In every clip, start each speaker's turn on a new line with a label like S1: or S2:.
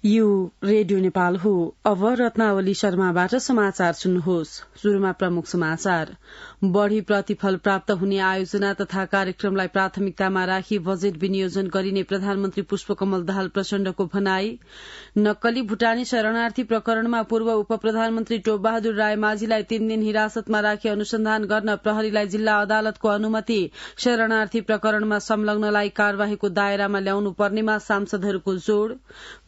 S1: यो रेडियो नेपाल हो। अब रत्नावली शर्माबाट समाचार सुन्नुहोस्। शुरूमा प्रमुख समाचार। बढ़ी प्रतिफल प्राप्त हुने आयोजना तथा कार्यक्रमलाई प्राथमिकतामा राखी बजेट विनियोजन गरिने प्रधानमन्त्री पुष्पकमल दाहाल प्रचण्डको भनाई। नक्कली भूटानी शरणार्थी प्रकरणमा पूर्व उप प्रधानमन्त्री टोपबहादुर रायमाझीलाई 3 दिन हिरासतमा राखी अनुसन्धान गर्न प्रहरीलाई जिल्ला अदालतको अनुमति। शरणार्थी प्रकरणमा संलग्नलाई कार्यवाहीको दायरामा ल्याउनु पर्नेमा सांसदहरूको जोड़।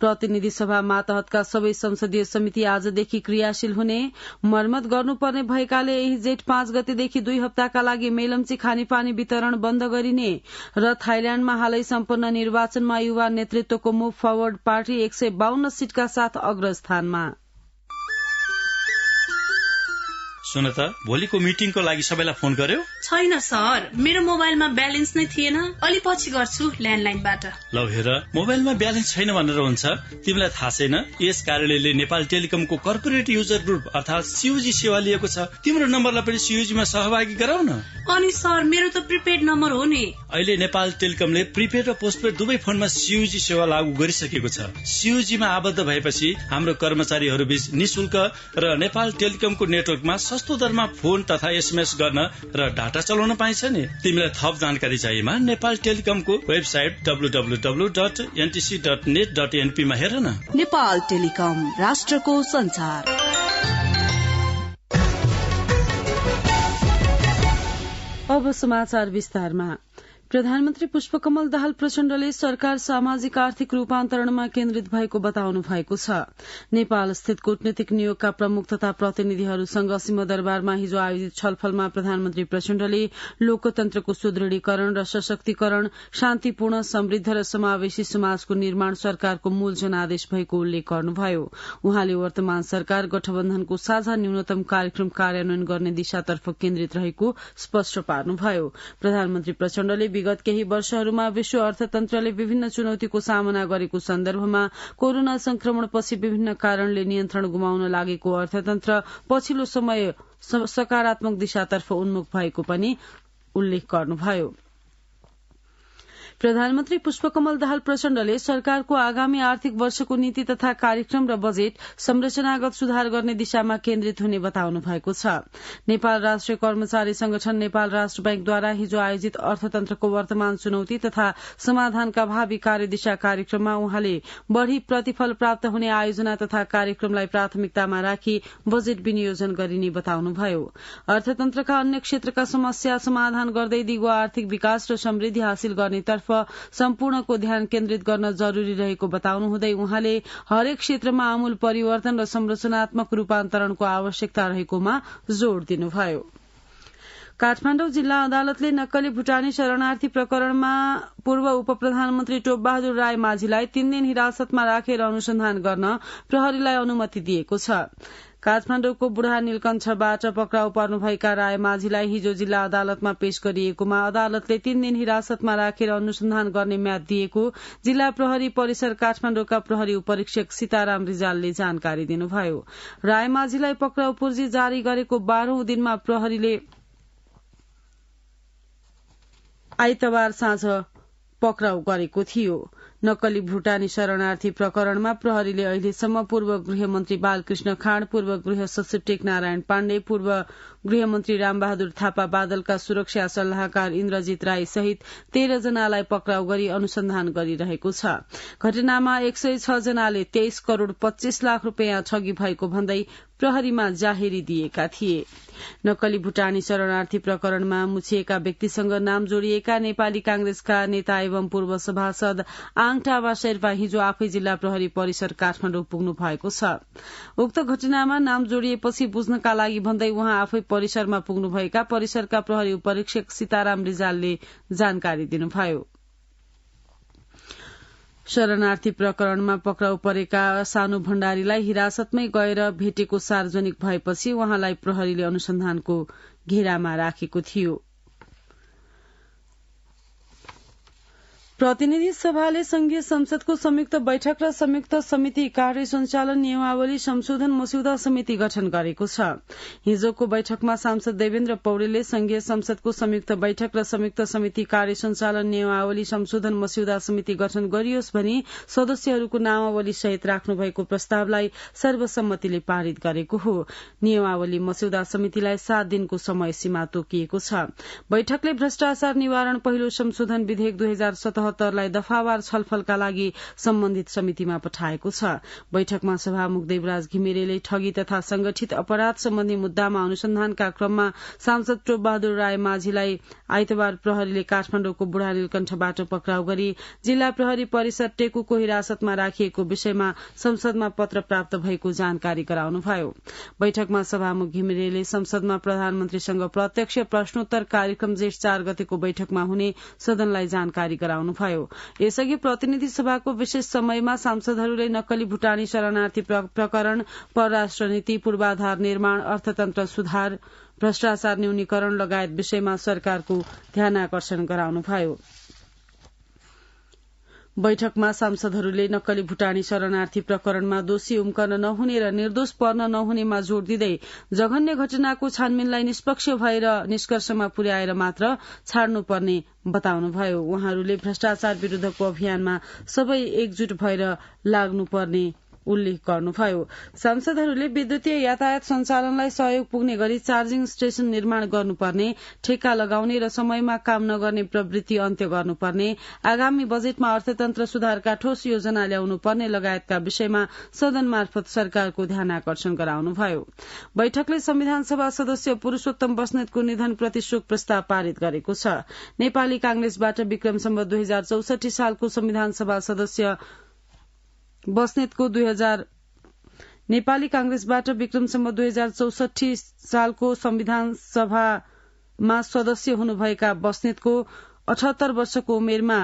S1: प्रतिनिधि सभा मातहतका सबै संसदीय समिति आजदेखि क्रियाशील हुने। मर्मत गर्नुपर्ने भएकाले यही जेठ 5 गतेदेखि 2 हप्ताका लागि मेलम्ची खानेपानी वितरण बन्द गरिने। र थाइल्याण्डमा हालै सम्पन्न निर्वाचनमा युवा नेतृत्वको मुभ फरवर्ड पार्टी 152 सीटका साथ अग्रस्थानमा।
S2: सुन त, भोलिको मिटिङको लागि सबैलाई फोन गर्यो?
S3: छैन सर, मेरो मोबाइलमा ब्यालेन्स नै थिएन। अलि पछि गर्छु ल्यान्डलाइनबाट।
S2: ल हेर, मोबाइलमा ब्यालेन्स छैन भनेर हुन्छ? तिमीलाई थाहा छैन यस कार्यालयले नेपाल टेलिकमको कर्पोरेट युजर ग्रुप अर्थात सीयूजी सेवा लिएको छ। तिम्रो नम्बरलाई पनि सीयूजीमा सहभागी गराउन।
S3: अनि सर, मेरो त प्रिपेड नम्बर हो नि।
S2: अहिले नेपाल टेलिकमले प्रिपेड र पोस्टपेड दुवै फोनमा सीयूजी सेवा लागू गरिसकेको छ। सीयूजीमा आबद्ध भएपछि हाम्रो कर्मचारीहरू बीच निशुल्क र नेपाल टेलिकमको नेटवर्कमा सस्तो दरमा फोन तथा एसएमएस गर्न र डाटा चलाउन पाइन्छ नि। तिमीलाई थप जानकारी चाहिएमा नेपाल टेलिकमको वेबसाइट www.ntc.net.np मा हेर न।
S4: नेपाल टेलिकम, राष्ट्रको संचार।
S1: अब समाचार विस्तारमा। प्रधानमन्त्री पुष्पकमल दाहाल प्रचण्डले सरकार सामाजिक आर्थिक रूपान्तरणमा केन्द्रित भएको बताउनु भएको छ। नेपाल स्थित कूटनीतिक नियोगका प्रमुख तथा प्रतिनिधिहरूसँग सिंहदरबारमा हिजो आयोजित छलफलमा प्रधानमन्त्री प्रचण्डले लोकतन्त्रको सुदृढीकरण र सशक्तिकरण, शान्तिपूर्ण, समृद्ध र समावेशी समाजको निर्माण सरकारको मूल जनादेश भएको उल्लेख गर्नुभयो। उहाँले वर्तमान सरकार गठबन्धनको साझा न्यूनतम कार्यक्रम कार्यान्वयन गर्ने दिशातर्फ केन्द्रित रहेको स्पष्ट पार्नुभयो। प्रधानमन्त्री प्रचण्डले विगत केही वर्षहरूमा विश्व अर्थतन्त्रले विभिन्न चुनौतीको सामना गरेको सन्दर्भमा कोरोना संक्रमणपछि विभिन्न कारणले नियन्त्रण गुमाउन लागेको अर्थतन्त्र पछिल्लो समय सकारात्मक दिशातर्फ उन्मुख भएको पनि उल्लेख गर्नुभयो। प्रधानमन्त्री पुष्पकमल दाहाल प्रचण्डले सरकारको आगामी आर्थिक वर्षको नीति तथा कार्यक्रम र बजेट संरचनागत सुधार गर्ने दिशामा केन्द्रित हुने बताउनु भएको छ। नेपाल राष्ट्रिय कर्मचारी संगठन, नेपाल राष्ट्र बैंकद्वारा हिजो आयोजित अर्थतन्त्रको वर्तमान चुनौती तथा समाधानका भावी कार्यदिशा कार्यक्रममा उहाँले बढ़ी प्रतिफल प्राप्त हुने आयोजना तथा कार्यक्रमलाई प्राथमिकतामा राखी बजेट विनियोजन गरिने बताउनुभयो। अर्थतन्त्रका अन्य क्षेत्रका समस्या समाधान गर्दै दिगो आर्थिक विकास र समृद्धि हासिल गर्नेतर्फ सम्पूर्णको ध्यान केन्द्रित गर्न जरूरी रहेको बताउनुहुँदै उहाँले हरेक क्षेत्रमा आमूल परिवर्तन र संरचनात्मक रूपान्तरणको आवश्यकता रहेकोमा जोड़ दिनुभयो। काठमाडौँ जिल्ला अदालतले नक्कली भूटानी शरणार्थी प्रकरणमा पूर्व उप प्रधानमन्त्री टोपबहादुर रायमाझीलाई 3 दिन हिरासतमा राखेर अनुसन्धान गर्न प्रहरीलाई अनुमति दिएको छ। काठमाडौँको बुढा नीलकण्ठबाट पक्राउ पर्नुभएका रायमाझीलाई हिजो जिल्ला अदालतमा पेश गरिएकोमा अदालतले 3 दिन हिरासतमा राखेर अनुसन्धान गर्ने म्याद दिएको जिल्ला प्रहरी परिसर काठमाडौँका प्रहरी उपरीक्षक सीताराम रिजालले जानकारी दिनुभयो। रायमाझीलाई पक्राउ पूर्जी जारी गरेको 12औं दिनमा प्रहरीले आइतबार साँझ पक्राउ गरेको थियो। नक्कली भूटानी शरणार्थी प्रकरणमा प्रहरीले अहिलेसम्म पूर्व गृहमन्त्री बालकृष्ण खाँड, पूर्व गृह सचिव टेकनारायण पाण्डे, पूर्व गृहमन्त्री रामबहादुर थापा, बादलका सुरक्षा सल्लाहकार इन्द्रजित राई सहित 13 जनालाई पक्राउ गरी अनुसन्धान गरिरहेको छ। घटनामा 106 जनाले 23 करोड़ 25 लाख रूपियाँ ठगी भएको भन्दै प्रहरीमा जाहेरी दिएका थिए। नक्कली भूटानी शरणार्थी प्रकरणमा मुछिएका व्यक्तिसँग नाम जोडिएका नेपाली कांग्रेसका नेता एवं पूर्व सभासद आङटाबा शेर्पा हिजो आफै जिल्ला प्रहरी परिसर काठमाडौँ पुग्नु भएको छ। उक्त घटनामा नाम जोडिएपछि बुझ्नका लागि भन्दै उहाँ आफै परिसरमा पुग्नुभएका परिसरका प्रहरी उपरीक्षक सीताराम रिजालले जानकारी दिनुभयो। शरणार्थी प्रकरणमा पक्राउ परेका सानु भण्डारीलाई हिरासतमै गएर भेटेको सार्वजनिक भएपछि उहाँलाई प्रहरीले अनुसन्धानको घेरामा राखेको थियो। प्रतिनिधि सभाले संघीय संसदको संयुक्त बैठक र संयुक्त समिति कार्य सञ्चालन नियमावली संशोधन मस्यौदा समिति गठन गरेको छ। हिजोको बैठकमा सांसद देवेन्द्र पौडेलले संघीय संसदको संयुक्त बैठक र संयुक्त समिति कार्य सञ्चालन नियमावली संशोधन मस्यौदा समिति गठन गरियोस् भनी सदस्यहरूको नामावली सहित राख्नु भएको प्रस्तावलाई सर्वसम्मतिले पारित गरेको हो। नियमावली मस्यौदा समितिलाई 7 दिनको समय सीमा तोकिएको छ। बैठकले भ्रष्टाचार निवारण पहिलो संशोधन विधेयक 2077 लाई दफावार छलफलका लागि सम्बन्धित समितिमा पठाएको छ। बैठकमा सभामुख देवराज घिमिरेले ठगी तथा संगठित अपराध सम्बन्धी मुद्दामा अनुसन्धानका क्रममा सांसद टोपबहादुर राय माझीलाई आइतबार प्रहरीले काठमाडौँको बुढा नीलकण्ठबाट पक्राउ गरी जिल्ला प्रहरी परिषद टेकुको हिरासतमा राखिएको विषयमा संसदमा पत्र प्राप्त भएको जानकारी गराउनुभयो। बैठकमा सभामुख घिमिरेले संसदमा प्रधानमन्त्रीसँग प्रत्यक्ष प्रश्नोत्तर कार्यक्रम जेठ 4 गतेको बैठकमा हुने सदनलाई जानकारी गराउनुभयो। यसअघि प्रतिनिधि सभाको विशेष समयमा सांसदहरूले नक्कली भुटानी शरणार्थी प्रकरण, परराष्ट्र नीति, पूर्वाधार निर्माण, अर्थतन्त्र सुधार, भ्रष्टाचार न्यूनीकरण लगायत विषयमा सरकारको ध्यानाकर्षण गराउनुभयो। बैठकमा सांसदहरूले नक्कली भुटानी शरणार्थी प्रकरणमा दोषी उम्कन नहुने र निर्दोष पर्न नहुनेमा जोड़ दिँदै जघन्य घटनाको छानबिनलाई निष्पक्ष भएर निष्कर्षमा पुर्याएर मात्र छाड्नुपर्ने बताउनुभयो। उहाँहरूले भ्रष्टाचार विरूद्धको अभियानमा सबै एकजुट भएर लाग्नुपर्ने उल्लेख गर्नुभयो। सांसदहरूले विद्युतीय यातायात सञ्चालनलाई सहयोग पुग्ने गरी चार्जिङ स्टेशन निर्माण गर्नुपर्ने, ठेक्का लगाउने र समयमा काम नगर्ने प्रवृत्ति अन्त्य गर्नुपर्ने, आगामी बजेटमा अर्थतन्त्र सुधारका ठोस योजना ल्याउनुपर्ने लगायतका विषयमा सदन मार्फत सरकारको ध्यानाकर्षण गराउनुभयो। बैठकले संविधान सभा सदस्य पुरूषोत्तम बस्नेतको निधनप्रति शोक प्रस्ताव पारित गरेको छ। नेपाली कांग्रेसबाट विक्रम सम्वत 2064 सालको संविधान सभा सदस्य बस्नेतको नेपाली कांग्रेसबाट विक्रम सम्वत 2064 सालको संविधान सभामा सदस्य हुनुभएका बस्नेतको 78 वर्षको उमेरमा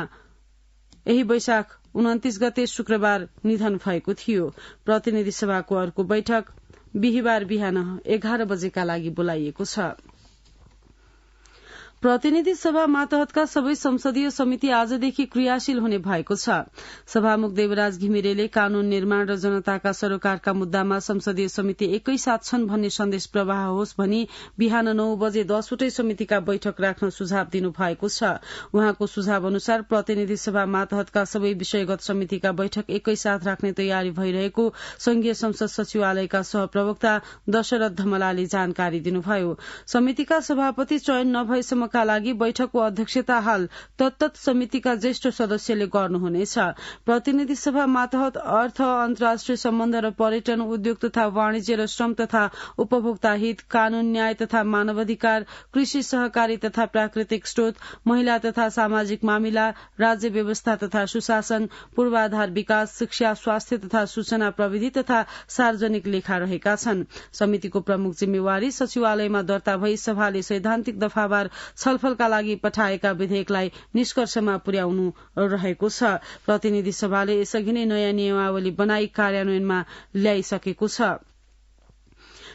S1: यही वैशाख 29 गते शुक्रबार निधन भएको थियो। प्रतिनिधि सभाको अर्को बैठक बिहिबार बिहान 11 बजेका लागि बोलाइएको छ। प्रतिनिधि सभा मातहतका सबै संसदीय समिति आजदेखि क्रियाशील हुने भएको छ। सभामुख देवराज घिमिरेले कानून निर्माण र जनताका सरोकारका मुद्दामा संसदीय समिति एकैसाथ छन् भन्ने सन्देश प्रवाह होस् भनी बिहान 9 बजे 10वटै समितिका बैठक राख्न सुझाव दिनु भएको छ। उहाँको सुझाव अनुसार प्रतिनिधि सभा मातहतका सबै विषयगत समितिका बैठक एकैसाथ राख्ने तयारी भइरहेको संघीय संसद सचिवालयका सहप्रवक्ता दशरथ धमलाले जानकारी दिनुभयो। समितिका सभापति चयन नभएसम्म का लागि बैठकको अध्यक्षता हाल तत्त समितिका ज्येष्ठ सदस्यले गर्नुहुनेछ। प्रतिनिधि सभा मातहत अर्थ, अन्तर्राष्ट्रिय सम्बन्ध र पर्यटन, उद्योग तथा वाणिज्य र श्रम तथा उपभोक्ता हित, कानून, न्याय तथा मानवाधिकार, कृषि सहकारी तथा प्राकृतिक स्रोत, महिला तथा सामाजिक मामिला, राज्य व्यवस्था तथा सुशासन, पूर्वाधार विकास, शिक्षा, स्वास्थ्य तथा सूचना प्रविधि तथा सार्वजनिक लेखा रहेका छन्। समितिको प्रमुख जिम्मेवारी सचिवालयमा दर्ता भई सभाले सैद्धान्तिक दफावार छलफलका लागि पठाएका विधेयकलाई निष्कर्षमा पुर्याउनु रहेको छ। प्रतिनिधि सभाले यसअघि नै नयाँ नियमावली बनाई कार्यान्वयनमा ल्याइसकेको छ।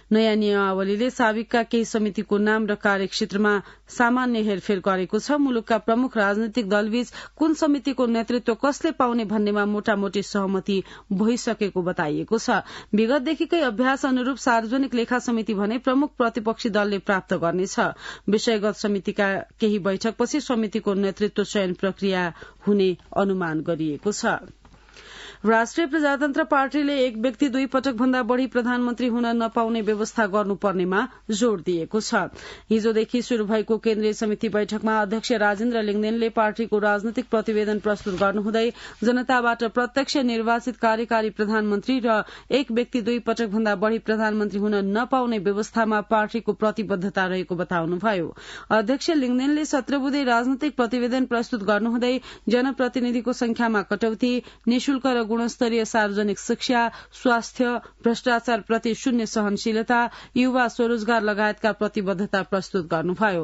S1: नयाँ नियमावलीले साबिकका केही समितिको नाम र कार्यक्षेत्रमा सामान्य हेरफेर गरेको छ। मुलुकका प्रमुख राजनैतिक दलबीच कुन समितिको नेतृत्व कसले पाउने भन्नेमा मोटामोटी सहमति भइसकेको बताइएको छ। विगतदेखिकै अभ्यास अनुरूप सार्वजनिक लेखा समिति भने प्रमुख प्रतिपक्षी दलले प्राप्त गर्नेछ। विषयगत समितिका केही बैठकपछि समितिको नेतृत्व चयन प्रक्रिया हुने अनुमान गरिएको छ। राष्ट्रिय प्रजातन्त्र पार्टीले एक व्यक्ति 2 पटक भन्दा बढ़ी प्रधानमन्त्री हुन नपाउने व्यवस्था गर्नुपर्नेमा जोड़ दिएको छ। हिजोदेखि शुरू भएको केन्द्रीय समिति बैठकमा अध्यक्ष राजेन्द्र लिङदेनले पार्टीको राजनैतिक प्रतिवेदन प्रस्तुत गर्नुहुँदै जनताबाट प्रत्यक्ष निर्वाचित कार्यकारी प्रधानमन्त्री र एक व्यक्ति 2 पटक भन्दा बढ़ी प्रधानमन्त्री हुन नपाउने व्यवस्थामा पार्टीको प्रतिबद्धता रहेको बताउनुभयो। अध्यक्ष लिङदेनले 17 बुँदे राजनैतिक प्रतिवेदन प्रस्तुत गर्नुहुँदै जनप्रतिनिधिको संख्यामा कटौती, निशुल्क र गुणस्तरीय सार्वजनिक शिक्षा, स्वास्थ्य, भ्रष्टाचार प्रति शून्य सहनशीलता, युवा स्वरोजगार लगायतका प्रतिबद्धता प्रस्तुत गर्नुभयो।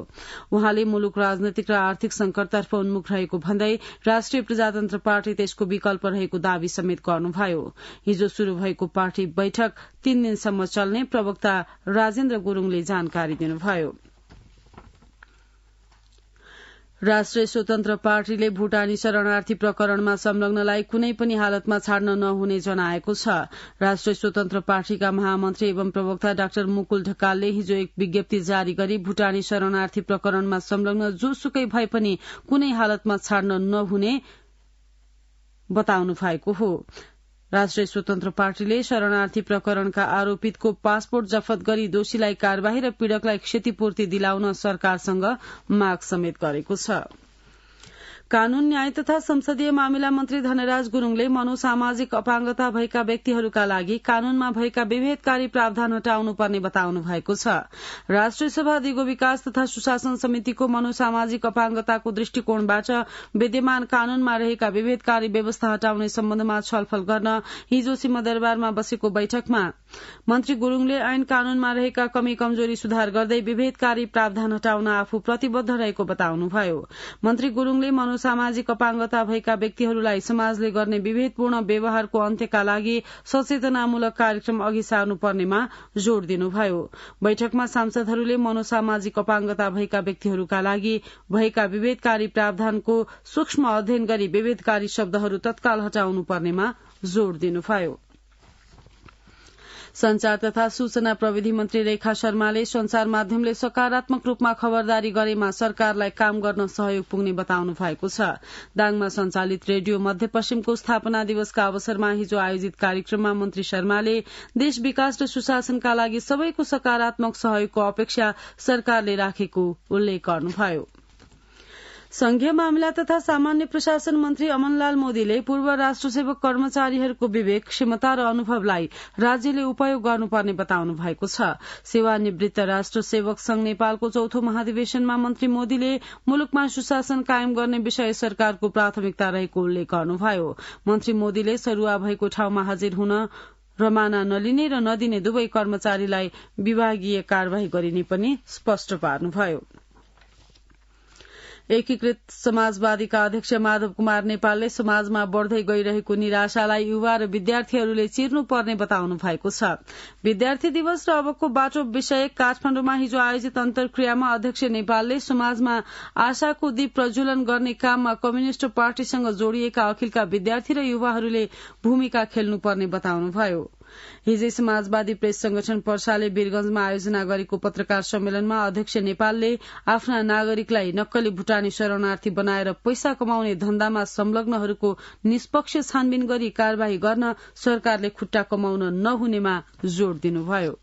S1: उहाँले मुलुक राजनैतिक र आर्थिक संकटतर्फ उन्मुख रहेको भन्दै राष्ट्रिय प्रजातन्त्र पार्टी त्यसको विकल्प रहेको दावी समेत गर्नुभयो। हिजो शुरू भएको पार्टी बैठक 3 दिनसम्म चल्ने प्रवक्ता राजेन्द्र गुरूङले जानकारी दिनुभयो। राष्ट्रिय स्वतन्त्र पार्टीले भूटानी शरणार्थी प्रकरणमा संलग्नलाई कुनै पनि हालतमा छाड्न नहुने जनाएको छ। राष्ट्रिय स्वतन्त्र पार्टीका महामन्त्री एवं प्रवक्ता डाक्टर मुकुल ढकालले हिजो एक विज्ञप्ति जारी गरी भूटानी शरणार्थी प्रकरणमा संलग्न जोसुकै भए पनि कुनै हालतमा छाड्न नहुने बताउनु भएको हो। राष्ट्रिय स्वतन्त्र पार्टीले शरणार्थी प्रकरणका आरोपितको पासपोर्ट जफत गरी दोषीलाई कार्यवाही र पीड़कलाई क्षतिपूर्ति दिलाउन सरकारसँग माग समेत गरेको छ। कानून न्याय तथा संसदीय मामिला मन्त्री धनराज गुरूङले मनोसामाजिक अपाङ्गता भएका व्यक्तिहरूका लागि कानूनमा भएका विभेदकारी प्रावधान हटाउनु पर्ने बताउनु भएको छ। राष्ट्रिय सभा दिगो विकास तथा सुशासन समितिको मनोसामाजिक अपाङ्गताको दृष्टिकोणबाट विद्यमान कानूनमा रहेका विभेदकारी व्यवस्था हटाउने सम्बन्धमा छलफल गर्न हिजो सिंहदरबारमा बसेको बैठकमा मन्त्री गुरूङले ऐन कानूनमा रहेका कमी कमजोरी सुधार गर्दै विभेदकारी प्रावधान हटाउन आफू प्रतिबद्ध रहेको बताउनुभयो। मन्त्री गुरूङले सामाजिक अपाङ्गता भएका व्यक्तिहरूलाई समाजले गर्ने विभेदपूर्ण व्यवहारको अन्त्यका लागि सचेतनामूलक कार्यक्रम अघि सार्नुपर्नेमा जोड़ दिनुभयो। बैठकमा सांसदहरूले मनोसामाजिक अपाङ्गता भएका व्यक्तिहरूका लागि भएका विभेदकारी प्रावधानको सूक्ष्म अध्ययन गरी विभेदकारी शब्दहरू तत्काल हटाउनु पर्नेमा जोड़ दिनुभयो। संचार तथा सूचना प्रविधि मन्त्री रेखा शर्माले संचार माध्यमले सकारात्मक रूपमा खबरदारी गरेमा सरकारलाई काम गर्न सहयोग पुग्ने बताउनु भएको छ। दाङमा सञ्चालित रेडियो मध्यपश्चिमको स्थापना दिवसका अवसरमा हिजो आयोजित कार्यक्रममा मन्त्री शर्माले देश विकास र सुशासनका लागि सबैको सकारात्मक सहयोगको अपेक्षा सरकारले राखेको उल्लेख गर्नुभयो। संघीय मामिला तथा सामान्य प्रशासन मन्त्री अमनलाल मोदीले पूर्व राष्ट्रसेवक कर्मचारीहरूको विवेक, क्षमता र अनुभवलाई राज्यले उपयोग गर्नुपर्ने बताउनु भएको छ। सेवानिवृत्त राष्ट्रसेवक संघ नेपालको चौथो महाधिवेशनमा मन्त्री मोदीले मुलुकमा सुशासन कायम गर्ने विषय सरकारको प्राथमिकता रहेको उल्लेख गर्नुभयो। मन्त्री मोदीले सरुवा भएको ठाउँमा हाजिर हुन रमाना नलिने र नदिने दुवै कर्मचारीलाई विभागीय कार्यवाही गरिने पनि स्पष्ट पार्नुभयो। एकीकृत समाजवादीका अध्यक्ष माधव कुमार नेपालले समाजमा बढ़दै गइरहेको निराशालाई युवा र विद्यार्थीहरूले चिर्नुपर्ने बताउनु भएको छ। विद्यार्थी दिवस र अबको बाटो विषय काठमाडौँमा हिजो आयोजित अन्तर्क्रियामा अध्यक्ष नेपालले समाजमा आशाको दीप प्रज्वलन गर्ने काममा कम्युनिष्ट पार्टीसँग जोडिएका अखिलका विद्यार्थी र युवाहरूले भूमिका खेल्नुपर्ने बताउनुभयो। हिजै समाजवादी प्रेस संगठन पर्साले वीरगंजमा आयोजना गरेको पत्रकार सम्मेलनमा अध्यक्ष नेपालले आफ्ना नागरिकलाई नक्कली भूटानी शरणार्थी बनाएर पैसा कमाउने धन्दामा संलग्नहरूको निष्पक्ष छानबिन गरी कार्यवाही गर्न सरकारले खुट्टा कमाउन नहुनेमा जोड़ दिनुभयो।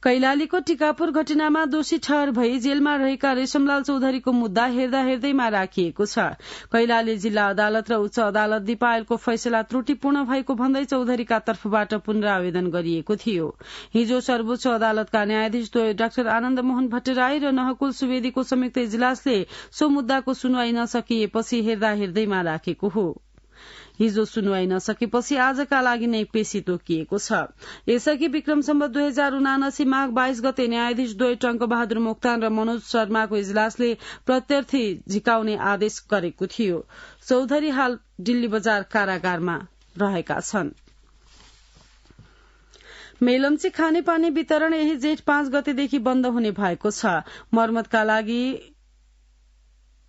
S1: कैलालीको टिकापुर घटनामा दोषी ठहर भई जेलमा रहेका रेशमलाल चौधरीको मुद्दा हेर्दा हेर्दैमा राखिएको छ। कैलाली जिल्ला अदालत र उच्च अदालत दिपायलको फैसला त्रुटिपूर्ण भएको भन्दै चौधरीका तर्फबाट पुनरावेदन गरिएको थियो। हिजो सर्वोच्च अदालतका न्यायाधीश डाक्टर आनन्द मोहन भट्टराई र नहकुल सुवेदीको संयुक्त इजलासले सो मुद्दाको सुनवाई नसकिएपछि हेर्दा हेर्दैमा राखेको हो। हिजो सुनवाई नसकेपछि आजका लागि नै पेशी तोकिएको छ। यसअघि विक्रम सम्वत 2079 माघ 22 गते न्यायाधीश द्वय टंक बहादुर मोक्तान र मनोज शर्माको इजलासले प्रत्यर्थी झिकाउने आदेश गरेको थियो। चौधरी हाल दिल्ली बजार कारागारमा रहेका छन्। मेलम्ची खानेपानी वितरण यही जेठ 5 गतेदेखि बन्द हुने भएको छ। मर्मतका लागि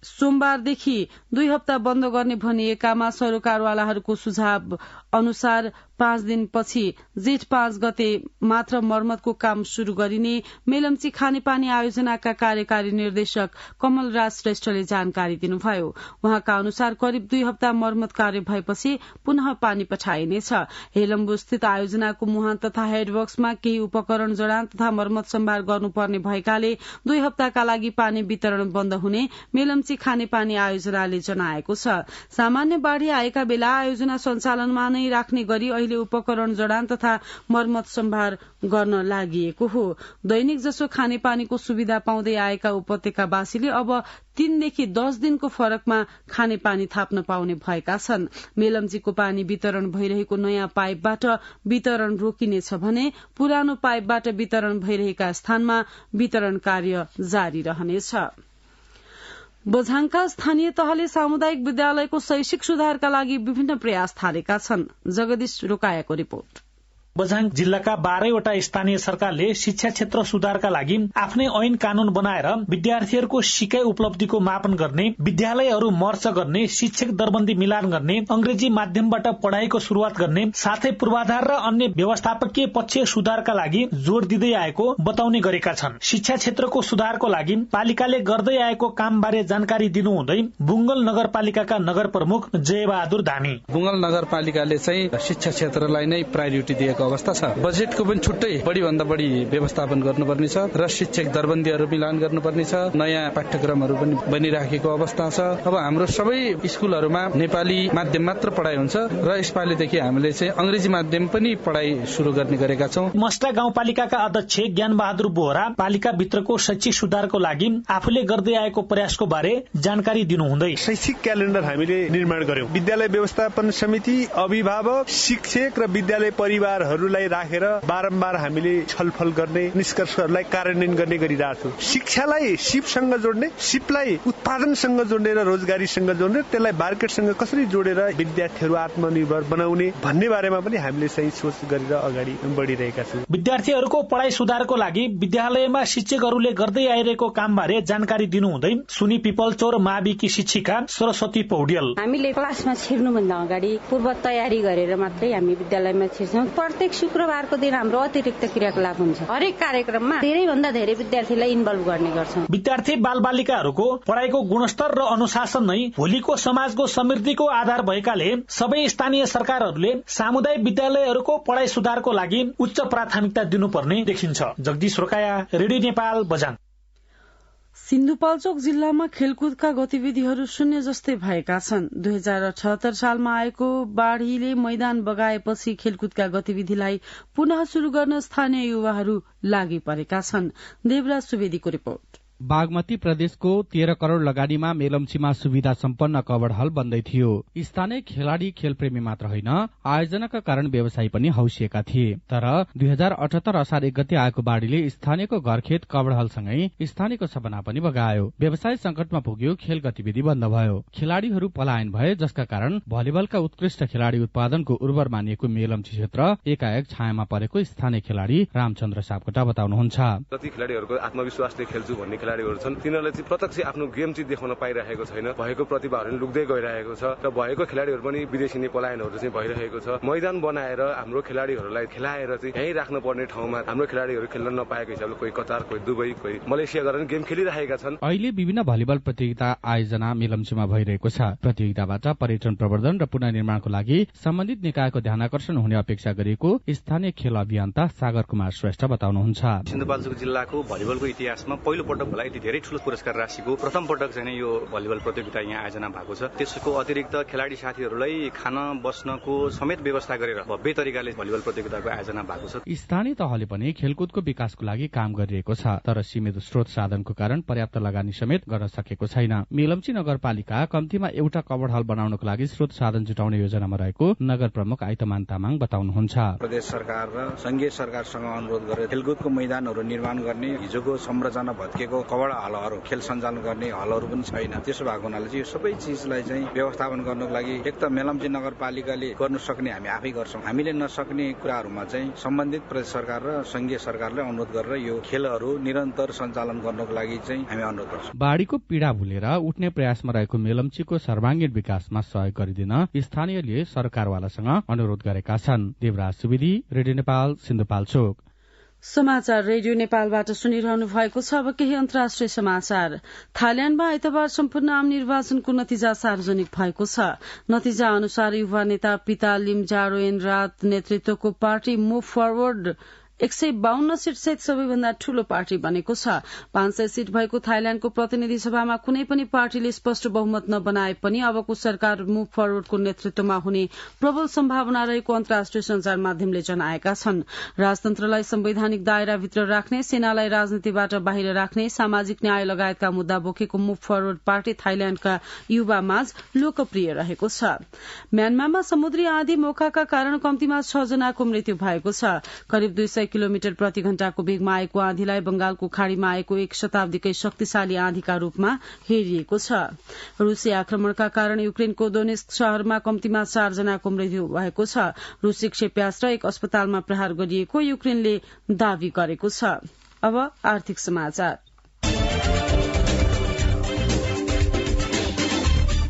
S1: सोमबारदेखि 2 हप्ता बन्द गर्ने भनिएकामा सरोकारवालाहरूको सुझाव अनुसार 5 दिनपछि जेठ 5 गते मात्र मर्मतको काम शुरू गरिने मेलम्ची खानेपानी आयोजनाका कार्यकारी निर्देशक कमल राज श्रेष्ठले जानकारी दिनुभयो। उहाँका अनुसार करिब 2 हप्ता मर्मत कार्य भएपछि पुनः पानी पठाइनेछ। हेलम्बु स्थित आयोजनाको मुहान तथा हेडवर्क्समा केही उपकरण जडान तथा मर्मत सम्भार गर्नुपर्ने भएकाले 2 हप्ताका लागि पानी वितरण बन्द हुने मेलम्ची खानेपानी आयोजनाले जनाएको छ। सामान्य बाढ़ी आएका बेला आयोजना सञ्चालनमा नै राख्ने गरी अहिले उपकरण जडान तथा मर्मत सम्भार गर्न लागि हो। दैनिक जसो खानेपानीको सुविधा पाउँदै आएका उपत्यकावासीले अब 3 देखि 10 दिनको फरकमा खानेपानी थाप्न पाउने भएका छन्। मेलम्चीको पानी वितरण भइरहेको नयाँ पाइपबाट वितरण रोकिनेछ भने पुरानो पाइपबाट वितरण भइरहेका स्थानमा वितरण कार्य जारी रहनेछ। बझाङका स्थानीय तहले सामुदायिक विद्यालयको शैक्षिक सुधारका लागि विभिन्न प्रयास थालेका छन्। जगदीश रोकायाको रिपोर्ट।
S5: बझाङ जिल्लाका 12वटा स्थानीय सरकारले शिक्षा क्षेत्र सुधारका लागि आफ्नै ऐन कानून बनाएर विद्यार्थीहरूको सिकाइ उपलब्धिको मापन गर्ने, विद्यालयहरू मर्ज गर्ने, शिक्षक दरबन्दी मिलान गर्ने, अंग्रेजी माध्यमबाट पढ़ाइको शुरूआत गर्ने साथै पूर्वाधार र अन्य व्यवस्थापकीय पक्ष सुधारका लागि जोड़ दिँदै आएको बताउने गरेका छन्। शिक्षा क्षेत्रको सुधारको लागि पालिकाले गर्दै आएको कामबारे जानकारी दिनुहुँदै बुङ्गल नगरपालिकाका नगर प्रमुख जयबहादुर धामी,
S6: बुङ्गल नगरपालिकाले चाहिँ शिक्षा क्षेत्रलाई नै प्रायोरिटी दिएको अवस्था छ। बजेटको पनि छुट्टै बढी भन्दा बढी व्यवस्थापन गर्नुपर्ने छ र शिक्षक दरबन्दीहरू मिलान गर्नुपर्ने छ। नयाँ पाठ्यक्रमहरू पनि बनिराखेको अवस्था छ। अब हाम्रो सबै स्कुलहरूमा नेपाली माध्यम मात्र पढाइ हुन्छ र यसपालिदेखि हामीले चाहिँ अंग्रेजी माध्यम पनि पढाइ शुरू गर्ने गरेका छौं।
S5: मस्टा गाउँपालिकाका अध्यक्ष ज्ञानबहादुर बोहरा पालिका भित्रको शैक्षिक सुधारको लागि आफूले गर्दै आएको प्रयासको बारे जानकारी दिनुहुँदै
S7: शैक्षिक क्यालेण्डर हामीले निर्माण गर्यौं। विद्यालय व्यवस्थापन समिति, अभिभावक, शिक्षक र विद्यालय परिवारहरूलाई राखेर बारम्बार हामीले छलफल गर्ने, निष्कर्षहरूलाई कार्यान्वयन गर्ने गरिरहेछौं। शिक्षालाई सिपसँग जोड्ने, सिपलाई उत्पादनसँग जोड्ने र रोजगारीसँग जोड्ने, त्यसलाई मार्केटसँग कसरी जोडेर विद्यार्थीहरू आत्मनिर्भर बनाउने भन्ने बारेमा पनि हामीले सही सोच गरेर अगाडि बढ़िरहेका छौं।
S5: विद्यार्थीहरूको पढ़ाइ सुधारको लागि विद्यालयमा शिक्षकहरूले गर्दै आइरहेको कामबारे जानकारी दिनुहुँदै सुनी पिपलचोर माविकी शिक्षिका सरस्वती पौडेल,
S8: हामीले क्लासमा छिर्नुभन्दा अगाडि पूर्व तयारी गरेर मात्रै हामी विद्यालयमा छिर्छौं। प्रत्येक शुक्रबारको दिन हाम्रो अतिरिक्त क्रियाकलाप हुन्छ। हरेक कार्यक्रममा धेरै भन्दा धेरै विद्यार्थीलाई इन्भल्भ गर्ने गर्छौं।
S5: विद्यार्थी बालबालिकाहरूको पढ़ाइको गुणस्तर र अनुशासन नै भोलिको समाजको समृद्धिको आधार भएकाले सबै स्थानीय सरकारहरूले सामुदायिक विद्यालयहरूको पढ़ाइ सुधारको लागि उच्च प्राथमिकता दिनुपर्ने देखिन्छ। जगदीश रोकाया, रेडियो नेपाल, बझाङ।
S1: सिन्धुपाल्चोक जिल्लामा खेलकुदका गतिविधिहरू शून्य जस्तै भएका छन्। 2078 सालमा आएको बाढ़ीले मैदान बगाएपछि खेलकुदका गतिविधिलाई पुनः शुरू गर्न स्थानीय युवाहरू लागि परेका छन्। देवराज सुवेदीको रिपोर्ट।
S9: बागमती प्रदेशको 13 करोड़ लगानीमा मेलम्चीमा सुविधा सम्पन्न कवर हल बन्दै थियो। स्थानीय खेलाड़ी खेलप्रेमी मात्र होइन, आयोजनाका कारण व्यवसायी पनि हौसिएका थिए। तर 2078 असार 1 गते आएको बाढ़ीले स्थानीयको घरखेत कवर हलसँगै स्थानीयको सपना पनि बगायो। व्यवसाय संकटमा पुग्यो, खेल गतिविधि बन्द भयो, खेलाड़ीहरू पलायन भए, जसका कारण भलिबलका उत्कृष्ट खेलाड़ी उत्पादनको उर्वर मानिएको मेलम्ची क्षेत्र एकाएक छायामा परेको स्थानीय खेलाड़ी रामचन्द्र सापकोटा बताउनुहुन्छ।
S10: कति खेलाड़ीहरूको आत्मविश्वासले खेल्छु भन्ने खेलाड़ीहरू छन्, तिनीहरूले चाहिँ प्रत्यक्ष आफ्नो गेम चाहिँ देखाउन पाइरहेको छैन। भएको प्रतिभाहरू लुक्दै गइरहेको छ र भएको खेलाड़ीहरू पनि विदेशी नै पलायनहरू चाहिँ भइरहेको छ। मैदान बनाएर हाम्रो खेलाड़ीहरूलाई खेलाएर चाहिँ यहीँ राख्नु पर्ने ठाउँमा हाम्रो खेलाड़ीहरू खेल्न नपाएको हिसाबले कोही कतार, कोही दुबई, कोही मलेसिया गरेर गेम खेलिरहेका छन्।
S9: अहिले विभिन्न भलिबल प्रतियोगिता आयोजना मेलम्चीमा भइरहेको छ। प्रतियोगिताबाट पर्यटन प्रवर्धन र पुनर्निर्माणको लागि सम्बन्धित निकायको ध्यानाकर्षण हुने अपेक्षा गरिएको स्थानीय खेल अभियन्ता सागर कुमार श्रेष्ठ बताउनुहुन्छ।
S11: सिन्धुपाल्चोक जिल्लाको भलिबलको इतिहासमा पहिलो पटक यति धेरै ठूलो पुरस्कार राशिको प्रथम पटक चाहिँ यो भलिबल प्रतियोगिता यहाँ आयोजना भएको छ। त्यसको अतिरिक्त खेलाडी साथीहरूलाई खान बस्नको समेत व्यवस्था गरेर भव्य तरिकाले भलिबल प्रतियोगिताको आयोजना भएको छ।
S9: स्थानीय तहले पनि खेलकुदको विकासको लागि काम गरिरहेको छ, तर सीमित स्रोत साधनको कारण पर्याप्त लगानी समेत गर्न सकेको छैन। मेलम्ची नगरपालिका कम्तीमा एउटा कवर हल बनाउनको लागि स्रोत साधन जुटाउने योजनामा रहेको नगर प्रमुख आइतमान तामाङ बताउनुहुन्छ।
S12: प्रदेश सरकार र संघीय सरकारसँग अनुरोध गरेर खेलकुदको मैदानहरू निर्माण गर्ने, हिजोको संरचना भत्केको कवड हलहरू, खेल सञ्चालन गर्ने हलहरू पनि छैन। त्यसो भएको हुनाले चाहिँ यो सबै चिजलाई चाहिँ व्यवस्थापन गर्नको लागि एक त मेलम्ची नगरपालिकाले गर्नु सक्ने हामी आफै गर्छौं, हामीले नसक्ने कुराहरूमा चाहिँ सम्बन्धित प्रदेश सरकार र संघीय सरकारले अनुरोध गरेर यो खेलहरू निरन्तर सञ्चालन गर्नको लागि चाहिँ हामी अनुरोध गर्छौं।
S9: बाढ़ीको पीड़ा भुलेर उठ्ने प्रयासमा रहेको मेलम्चीको सर्वाङ्गीण विकासमा सहयोग गरिदिन स्थानीयले सरकारवालासँग अनुरोध गरेका छन्। देवराज सुवेदी, रेडियो नेपाल, सिन्धुपाल्चोक।
S1: समाचार रेडियो नेपालबाट सुनिरहनु भएको छ। अब केही अन्तर्राष्ट्रिय समाचार। थाइल्याण्डमा आइतबार सम्पूर्ण आम निर्वाचनको नतिजा सार्वजनिक भएको छ। नतिजा अनुसार युवा नेता पिता लिमजारोएन रात नेतृत्वको पार्टी मुभ फरवर्ड 152 सीट सहित सबैभन्दा ठूलो पार्टी बनेको छ। 500 सीट भएको थाइल्याण्डको प्रतिनिधि सभामा कुनै पनि पार्टीले स्पष्ट बहुमत नबनाए पनि अबको सरकार मुभ फरवर्डको नेतृत्वमा हुने प्रबल सम्भावना रहेको अन्तर्राष्ट्रिय संचार माध्यमले जनाएका छन्। राजतन्त्रलाई संवैधानिक दायराभित्र राख्ने, सेनालाई राजनीतिबाट बाहिर राख्ने, सामाजिक न्याय लगायतका मुद्दा बोकेको मुभ फरवर्ड पार्टी थाइल्याण्डका युवा माझ लोकप्रिय रहेको छ। म्यानमारमा समुद्री आँधी मोखाका कारण कम्तीमा 6 जनाको मृत्यु भएको छ। करिब 200 किलोमिटर प्रति घण्टाको वेगमा आएको आँधीलाई बंगालको खाड़ीमा आएको 1 शताब्दीकै शक्तिशाली आँधीका रूपमा हेरिएको छ। रूसी आक्रमणका कारण युक्रेनको दोनेस्क शहरमा कम्तीमा 4 जनाको मृत्यु भएको छ। रूसी क्षेप्यास्त्र एक अस्पतालमा प्रहार गरिएको युक्रेनले दावी गरेको छ। अब आर्थिक समाचार।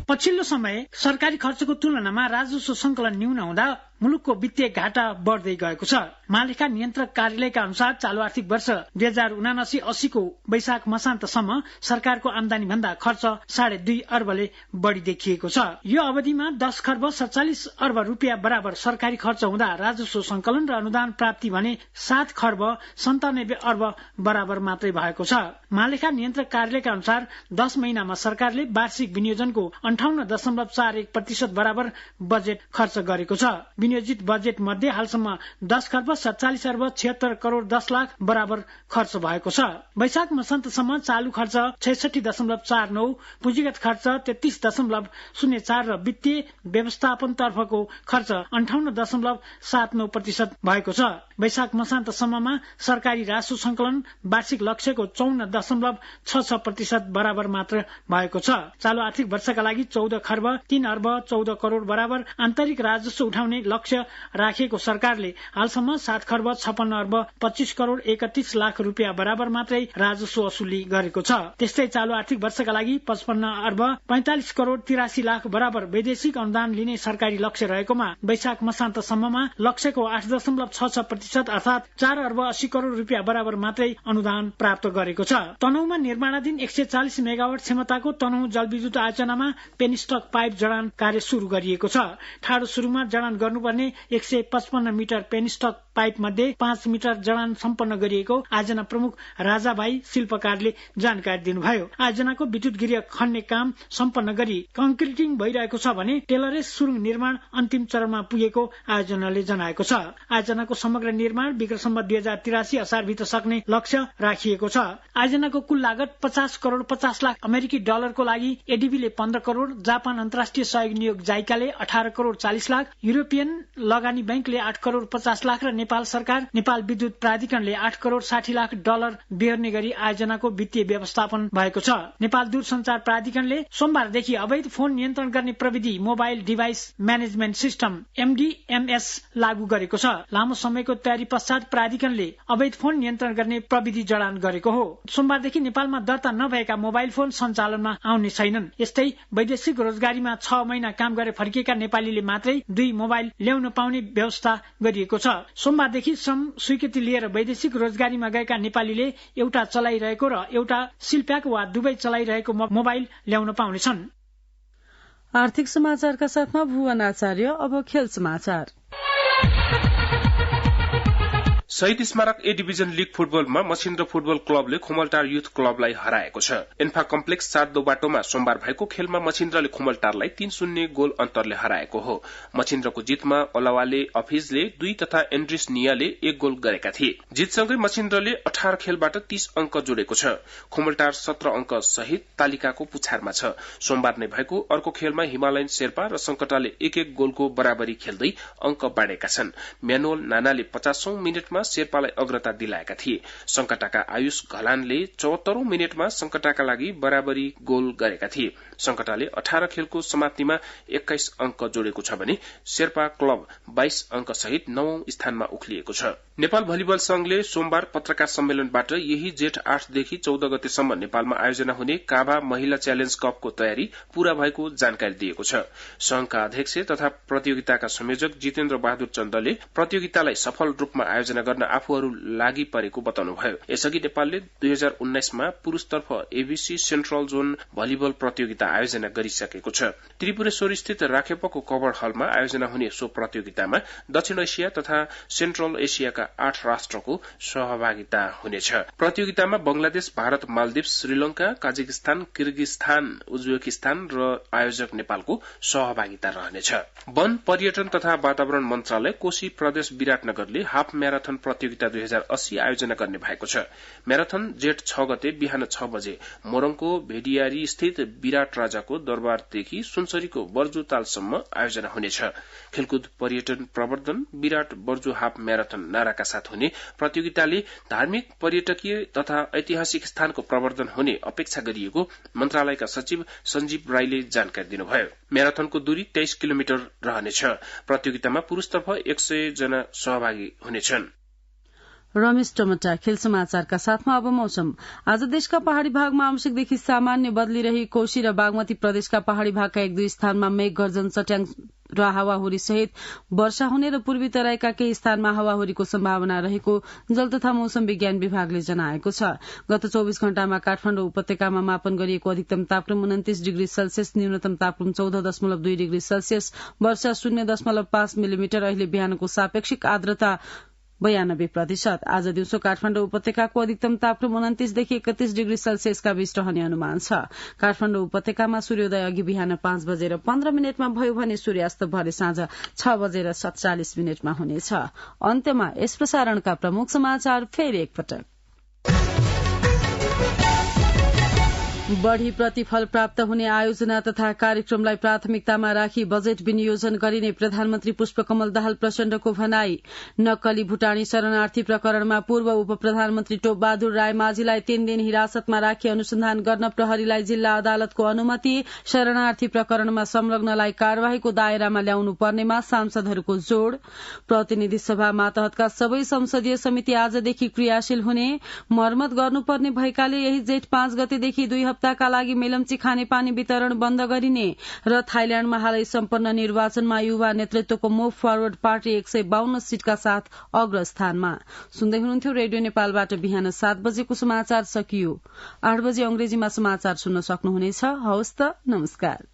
S13: पछिल्लो समय सरकारी खर्चको तुलनामा राजस्व संकलन न्यून हुँदा मुलुकको वित्तीय घाटा बढ्दै गएको छ। महालेखा नियन्त्रक कार्यालयका अनुसार चालू आर्थिक वर्ष 2079-80 को वैशाख मसान्तसम्म सरकारको आमदानी भन्दा खर्च 2.5 अर्बले बढ़ी देखिएको छ। यो अवधिमा 10 खर्ब 47 अर्ब रुपियाँ बराबर सरकारी खर्च हुँदा राजस्व संकलन र अनुदान प्राप्ति भने 7 खर्ब 97 अर्ब बराबर मात्रै भएको छ। महालेखा नियन्त्रक कार्यालयका अनुसार 10 महिनामा सरकारले वार्षिक विनियोजनको 58.41% बराबर बजेट खर्च गरेको छ। विनियोजित बजेट मध्ये हालसम्म 10 खर्ब 47 अर्ब 76 करोड़ 10 लाख बराबर खर्च भएको छ। वैशाख मसान्तसम्म चालू खर्च 66.49, पुँजीगत खर्च 33.04 र वित्तीय व्यवस्थापन तर्फको खर्च 58.79% भएको छ। वैशाख मसान्तसम्ममा सरकारी राजस्व संकलन वार्षिक लक्ष्यको 54.66% बराबर मात्र भएको छ। चालू आर्थिक वर्षका लागि 14 खर्ब 3 अर्ब 14 करोड़ बराबर आन्तरिक राजस्व उठाउने लक्ष्य राखेको सरकारले हालसम्म 7 खर्ब 56 अर्ब 25 करोड़ 31 लाख रुपियाँ बराबर मात्रै राजस्व वसुली गरेको छ। त्यस्तै चालू आर्थिक वर्षका लागि 55 अर्ब 45 करोड़ 83 लाख बराबर वैदेशिक अनुदान लिने सरकारी लक्ष्य रहेकोमा वैशाख मसान्तसम्ममा लक्ष्यको 8.66% अर्थात 4 अर्ब 80 करोड़ रुपियाँ बराबर मात्रै अनुदान प्राप्त गरेको छ। तनहुमा निर्माणाधीन 140 मेगावाट क्षमताको तनहु जलविद्युत आयोजनामा पेनिस्टक पाइप जडान कार्य शुरू गरिएको छ। ठाडो सुरुमा जडान गर्नुपर्ने 155 मिटर पेनिस्टक पाइप मध्ये 5 मिटर जडान सम्पन्न गरिएको आयोजना प्रमुख राजाभाई शिल्पकारले जानकारी दिनुभयो। आयोजनाको विद्युत गृह खन्ने काम सम्पन्न गरी कंक्रिटिङ भइरहेको छ भने टेलरेस सुरुङ निर्माण अन्तिम चरणमा पुगेको आयोजनाले जनाएको छ। आयोजनाको समग्र निर्माण विक्रमसम्म 2083 असारभित्र सक्ने लक्ष्य राखिएको छ। आयोजनाको कुल लागत 50 करोड़ 50 लाख अमेरिकी डलरको लागि एडीबीले 15 करोड़, जापान अन्तर्राष्ट्रिय सहयोग नियोग जाइकाले 18 करोड़ 40 लाख, युरोपियन लगानी बैंकले 8 करोड़ 50 लाख र नेपाल सरकार नेपाल विद्युत प्राधिकरणले 8 करोड़ 60 लाख डलर बेहोर्ने गरी आयोजनाको वित्तीय व्यवस्थापन भएको छ। नेपाल दूरसञ्चार प्राधिकरणले सोमबारदेखि अवैध फोन नियन्त्रण गर्ने प्रविधि mobile device management system MDMS लागू गरेको छ। लामो समयको तयारी पश्चात प्राधिकरणले अवैध फोन नियन्त्रण गर्ने प्रविधि जडान गरेको हो। सोमबारदेखि नेपालमा दर्ता नभएका मोबाइल फोन सञ्चालनमा आउने छैनन्। यस्तै वैदेशिक रोजगारीमा 6 महिना काम गरे फर्किएका नेपालीले मात्रै 2 मोबाइल ल्याउन पाउने व्यवस्था गरिएको छ। सोमबारदेखि श्रम स्वीकृति लिएर वैदेशिक रोजगारीमा गएका नेपालीले एउटा चलाइरहेको र एउटा सिलप्याक वा दुवै चलाइरहेको मोबाइल ल्याउन पाउनेछन्।
S1: आर्थिक समाचारका साथमा भुवन आचार्य। अब खेल समाचार।
S14: शहीद स्मारक ए डिभिजन लीग फुटबलमा मछिन्द्र फुटबल क्लबले खुमलटार युथ क्लबलाई हराएको छ। एन्फा कम्प्लेक्स 7 बाटोमा सोमबार भएको खेलमा मछिन्द्रले खुमलटारलाई 3-0 गोल अन्तरले हराएको हो। मछिन्द्रको जितमा ओलावाले अफिजले 2 तथा एन्ड्रिस नियाले 1 गोल गरेका थिए। जितसँगै मछिन्द्रले 18 खेलबाट 30 अंक जोडेको छ। खुमलटार 17 अंक सहित तालिकाको पुछारमा छ। सोमबार नै भएको अर्को खेलमा हिमालयन शेर्पा र संकटाले 1-1 गोलको बराबरी खेल्दै अंक बाँडेका छन्। म्यानुअल नानाले 50औं मिनेटमा शेर्पालाई अग्रता दिलाएका थिए। संकटाका आयुष घलानले 74औं मिनेटमा संकटाका लागि बराबरी गोल गरेका थिए। संकटाले 18 खेलको समाप्तिमा 21 अंक जोडेको छ भने शेर्पा क्लब 22 अंक सहित 9औं स्थानमा उक्लिएको छ। नेपाल भलिबल संघले सोमबार पत्रकार सम्मेलनबाट यही जेठ 8 देखि 14 गतेसम्म नेपालमा आयोजना हुने काभा महिला च्यालेन्ज कपको तयारी पूरा भएको जानकारी दिएको छ। संघका अध्यक्ष तथा प्रतियोगिताका संयोजक जितेन्द्र बहादुर चन्दले प्रतियोगितालाई सफल रूपमा आयोजना गर्न आफूहरू लागि परेको बताउनुभयो। यसअघि नेपालले 2019 मा पुरूषतर्फ एबीसी सेन्ट्रल जोन भलिबल प्रतियोगिता आयोजना गरिसकेको छ। त्रिपुरेश्वर स्थित राखेपको कवर हलमा आयोजना हुने सो प्रतियोगितामा दक्षिण एसिया तथा सेन्ट्रल एसियाका 8 राष्ट्रको सहभागिता हुनेछ। प्रतियोगितामा Bangladesh, Bharat, Maldives, Sri Lanka, Kazakhstan, Kyrgyzstan, Uzbekistan र आयोजक नेपालको सहभागिता रहनेछ। वन, पर्यटन तथा वातावरण मन्त्रालय कोशी प्रदेश विराटनगरले हाफ म्याराथन प्रतियोगिता 2080 आयोजना गर्ने भएको छ। म्याराथन जेठ 6 गते बिहान 6 बजे मोरङको भेडियारी स्थित विराट राजाको दरबारदेखि सुनसरीको बर्जु तालसम्म आयोजना हुनेछ। खेलकुद पर्यटन प्रवर्धन विराट बर्जु हाफ म्याराथन नाराका साथ हुने प्रतियोगिताले धार्मिक पर्यटकीय तथा ऐतिहासिक स्थानको प्रवर्धन हुने अपेक्षा गरिएको मन्त्रालयका सचिव सञ्जीव राईले जानकारी दिनुभयो। म्याराथनको दूरी 23 किलोमिटर रहनेछ। प्रतियोगितामा पुरूषतर्फ 100 जना सहभागी हुनेछन्।
S1: रमेश टमटा खेल समाचारका साथमा अब मौसम। आज देशका पहाड़ी भागमा आंशिकदेखि सामान्य बदलिरही कोशी र बागमती प्रदेशका पहाड़ी भागका 1-2 स्थानमा मेघ गर्जन चट्याङ र हावाहुरी सहित वर्षा हुने र पूर्वी तराईका केही स्थानमा हावाहुरीको सम्भावना रहेको जल तथा मौसम विज्ञान विभागले जनाएको छ। गत 24 घण्टामा काठमाडौँ उपत्यकामा मापन गरिएको अधिकतम तापक्रम 29 डिग्री सेल्सियस, न्यूनतम तापक्रम 14.2 डिग्री सेल्सियस, वर्षा 0.5 मिलिमिटर। अहिले बिहानको सापेक्षिक आर्द्रता 92%। आज दिउँसो काठमाडौँ उपत्यकाको अधिकतम तापक्रम 29 देखि 31 डिग्री सेल्सियसका बीच रहने अनुमान छ। काठमाडौँ उपत्यकामा सूर्योदय अघि बिहान 5:15 भयो भने सूर्यास्त भरे साँझ 6:47 हुनेछ। अन्त्यमा यस प्रसारणका प्रमुख समाचार फेरि एकपटक। बढ़ी प्रतिफल प्राप्त हुने आयोजना तथा कार्यक्रमलाई प्राथमिकतामा राखी बजेट विनियोजन गरिने प्रधानमन्त्री पुष्पकमल दाहाल प्रचण्डको भनाई। नक्कली भूटानी शरणार्थी प्रकरणमा पूर्व उप प्रधानमन्त्री टोपबहादुर रायमाझीलाई 3 दिन हिरासतमा राखी अनुसन्धान गर्न प्रहरीलाई जिल्ला अदालतको अनुमति। शरणार्थी प्रकरणमा संलग्नलाई कार्यवाहीको दायरामा ल्याउनु पर्नेमा सांसदहरूको जोड़। प्रतिनिधि सभा मातहतका सबै संसदीय समिति आजदेखि क्रियाशील हुने। मर्मत गर्नुपर्ने भएकाले यही जेठ 5 गतेदेखि 2 हप्ताका लागि मेलम्ची खानेपानी वितरण बन्द गरिने। र थाइल्याण्डमा हालै सम्पन्न निर्वाचनमा युवा नेतृत्वको मुभ फरवर्ड पार्टी 152 सीटका साथ अग्रस्थानमा। सुन्दै हुनुहुन्थ्यो रेडियो नेपालबाट बिहान 7 बजेको समाचार सकियो। 8 बजे अंग्रेजीमा समाचार सुन्न सक्नुहुनेछ। हवस् त, नमस्कार।